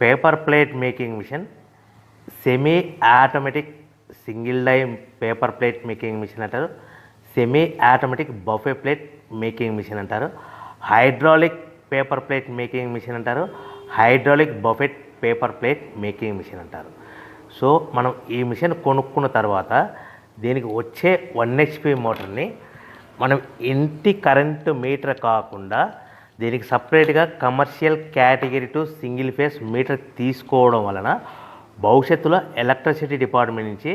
Paper plate making machine, semi automatic single die paper plate making machine అంటారు, semi automatic buffet plate making machine అంటారు, hydraulic paper plate making machine అంటారు, hydraulic buffet paper plate making machine అంటారు. So మనం ఈ machine కొనుక్కున్న తర్వాత దీనికి వచ్చే 1 HP మోటార్ని మనం ఇంటి కరెంటు మీటర్ కాకుండా దీనికి సపరేట్గా commercial category to single phase metre తీసుకోవడం వలన భవిష్యత్తులో ఎలక్ట్రిసిటీ డిపార్ట్మెంట్ నుంచి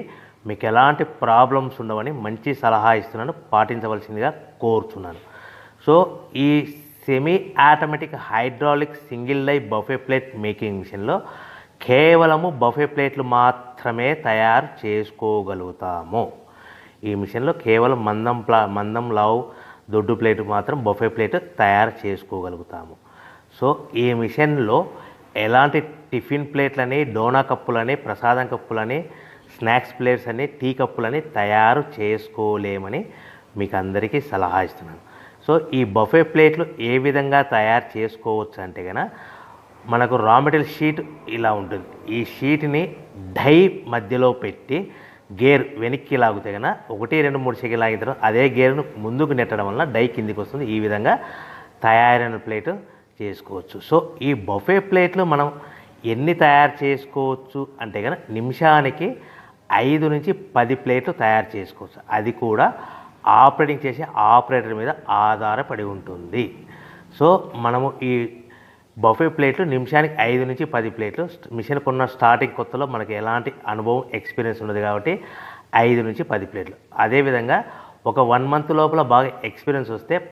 మీకు ఎలాంటి ప్రాబ్లమ్స్ ఉండవని మంచి సలహా ఇస్తున్నాను, పాటించవలసిందిగా కోరుతున్నాను. సో ఈ semi automatic hydraulic single die buffet plate making మిషన్లో కేవలము బఫే ప్లేట్లు మాత్రమే తయారు చేసుకోగలుగుతాము. ఈ మిషన్లో కేవలం మందం లావు దొడ్డు ప్లేట్ మాత్రం బఫే ప్లేట్ తయారు చేసుకోగలుగుతాము. సో ఈ మిషన్లో ఎలాంటి టిఫిన్ ప్లేట్లని, డోనా కప్పులని, ప్రసాదం కప్పులని, స్నాక్స్ ప్లేట్స్ అని, టీ కప్పులని తయారు చేసుకోలేమని మీకు అందరికీ సలహా ఇస్తున్నాను. సో ఈ బఫే ప్లేట్లు ఏ విధంగా తయారు చేసుకోవచ్చు అంటే కనుక మనకు రా మెటీరియల్ షీట్ ఇలా ఉంటుంది. ఈ షీట్ని డై మధ్యలో పెట్టి గేర్ వెనక్కి లాగితే కనుక 1, 2, 3 సెకండ్లు లాగిన తర్వాత అదే గేర్ను ముందుకు నెట్టడం వలన డై కిందికి వస్తుంది. ఈ విధంగా తయారైన ప్లేట్ చేసుకోవచ్చు. సో ఈ బఫే ప్లేట్లు మనం ఎన్ని తయారు చేసుకోవచ్చు అంటే కనుక నిమిషానికి 5 నుంచి 10 ప్లేట్లు తయారు చేసుకోవచ్చు. అది కూడా ఆపరేటింగ్ చేసే ఆపరేటర్ మీద ఆధారపడి ఉంటుంది. సో మనము ఈ బఫే ప్లేట్లు నిమిషానికి 5 నుంచి 10 ప్లేట్లు, మిషన్ కొన్న స్టార్టింగ్ కొత్తలో మనకి ఎలాంటి అనుభవం ఎక్స్పీరియన్స్ ఉండదు కాబట్టి 5 నుంచి 10 ప్లేట్లు. అదేవిధంగా ఒక 1 మంత్ లోపల బాగా ఎక్స్పీరియన్స్ వస్తే